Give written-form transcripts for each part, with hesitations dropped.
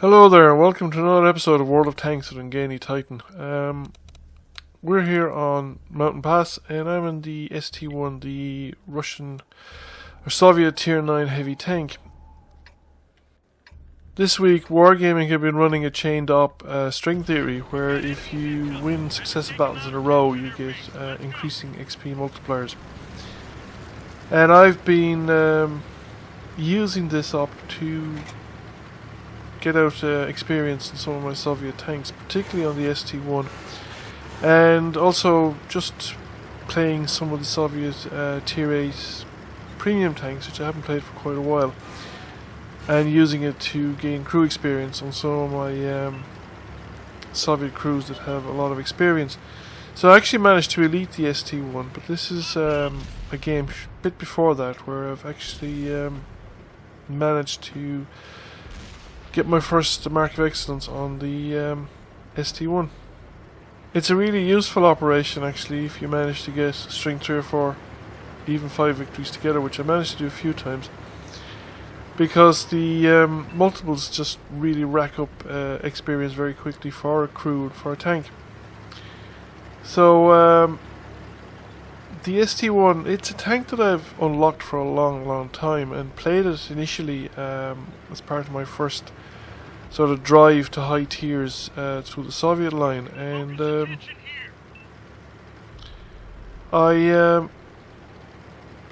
Hello there, and welcome to another episode of World of Tanks with Ngani Titan. We're here on Mountain Pass, and I'm in the ST-1, the Russian or Soviet Tier 9 heavy tank. This week, Wargaming have been running a chained up string theory, where if you win successive battles in a row, you get increasing XP multipliers. And I've been using this up to get out experience in some of my Soviet tanks, particularly on the ST-1, and also just playing some of the Soviet Tier 8 premium tanks, which I haven't played for quite a while, and using it to gain crew experience on some of my Soviet crews that have a lot of experience. So I actually managed to elite the ST-1, but this is a game a bit before that where I've actually managed to get my first mark of excellence on the ST-1. It's a really useful operation actually if you manage to get string 3 or 4, even 5 victories together, which I managed to do a few times, because the multiples just really rack up experience very quickly for a crew and for a tank. So the ST-1, it's a tank that I've unlocked for a long time and played it initially as part of my first sort of drive to high tiers through the Soviet line, and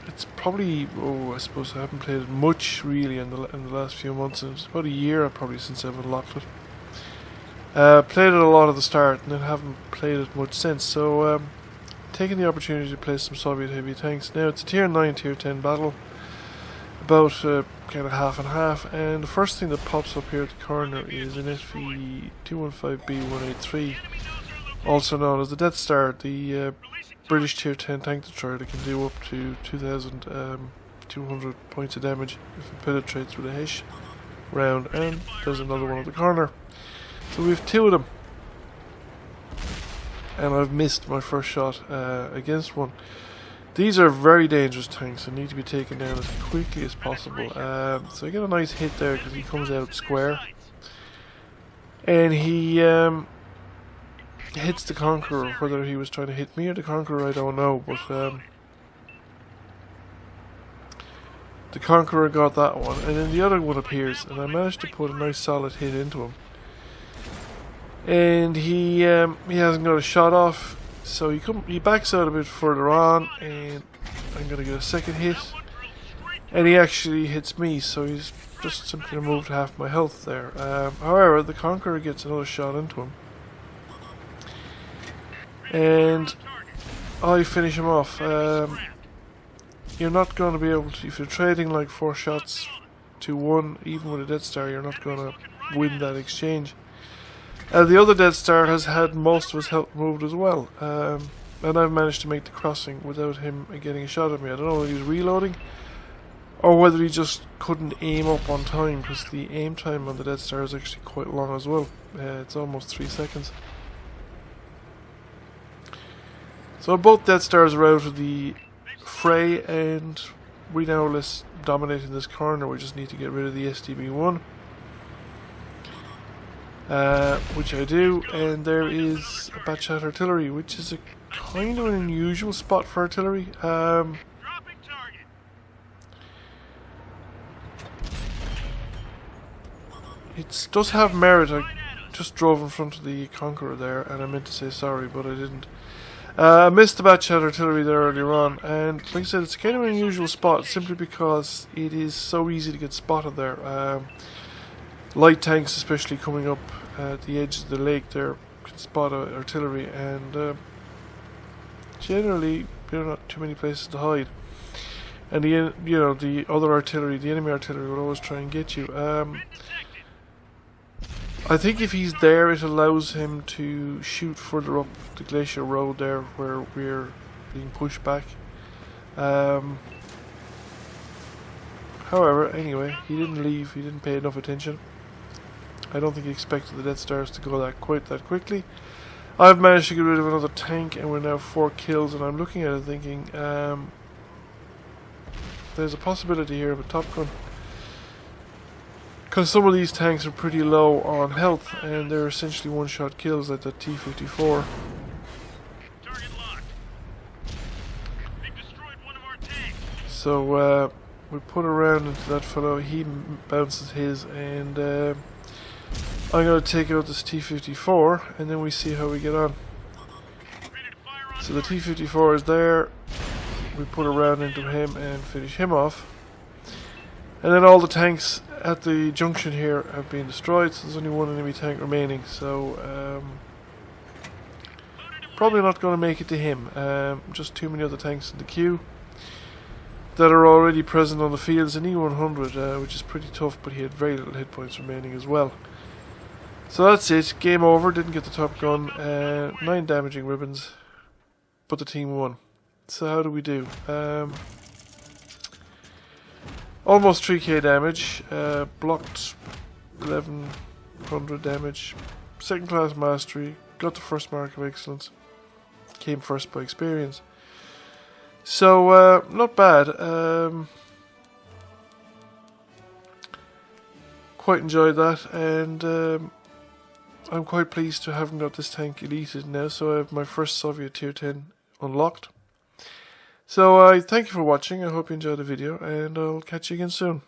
it's probably, I suppose I haven't played it much really in the last few months. It's about a year probably since I've unlocked it. Played it a lot at the start and then haven't played it much since, so taking the opportunity to play some Soviet heavy tanks. Now it's a tier 9, tier 10 battle, about kind of half and half, and the first thing that pops up here at the corner is an SV215B183, also known as the Death Star, the British tier 10 tank destroyer that can do up to 2,200 points of damage if it penetrates with a HE round, and there's another one at the corner. So we have two of them, and I've missed my first shot against one. These are very dangerous tanks and need to be taken down as quickly as possible. So I get a nice hit there because he comes out square, and he hits the Conqueror. Whether he was trying to hit me or the Conqueror, I don't know, but the Conqueror got that one, and then the other one appears, and I managed to put a nice solid hit into him. And he hasn't got a shot off, so he backs out a bit further on, and I'm going to get a second hit, and he actually hits me, so he's just simply removed half my health there. However, the Conqueror gets another shot into him, and I finish him off. You're not going to be able to, if you're trading like 4 shots to 1, even with a Death Star, you're not going to win that exchange. The other Death Star has had most of his health removed as well, and I've managed to make the crossing without him getting a shot at me. I don't know whether he's reloading or whether he just couldn't aim up on time, because the aim time on the Death Star is actually quite long as well. It's almost 3 seconds. So both Death Stars are out of the fray, and we now are less dominating this corner. We just need to get rid of the STB-1. Which I do, and there is a batch at artillery, which is a kind of an unusual spot for artillery. It does have merit. I just drove in front of the Conqueror there, and I meant to say sorry, but I didn't. I missed the batch at artillery there earlier on, and like I said, it's kind of an unusual spot simply because it is so easy to get spotted there. Light tanks, especially coming up at the edge of the lake there, can spot artillery, and generally there are not too many places to hide. And the other artillery, the enemy artillery, will always try and get you. I think if he's there, it allows him to shoot further up the glacier road there, where we're being pushed back. However, anyway, he didn't leave. He didn't pay enough attention. I don't think he expected the Death Stars to go that quickly. I've managed to get rid of another tank, and we're now 4 kills, and I'm looking at it thinking, there's a possibility here of a Top Gun. Because some of these tanks are pretty low on health, and they're essentially one-shot kills like the T-54. So we put a round into that fellow, he bounces his, and I'm going to take out this T-54, and then we see how we get on. So the T-54 is there, we put a round into him and finish him off. And then all the tanks at the junction here have been destroyed, so there's only one enemy tank remaining, so probably not going to make it to him. Just too many other tanks in the queue that are already present on the field. It's an E100, which is pretty tough, but he had very little hit points remaining as well. So that's it, game over, didn't get the top gun, 9 damaging ribbons, but the team won. So how do we do? Almost 3k damage, blocked 1100 damage, second class mastery, got the first mark of excellence, came first by experience. So, not bad. Quite enjoyed that, and I'm quite pleased to have got this tank elited now, so I have my first Soviet Tier 10 unlocked. So I thank you for watching, I hope you enjoyed the video, and I'll catch you again soon.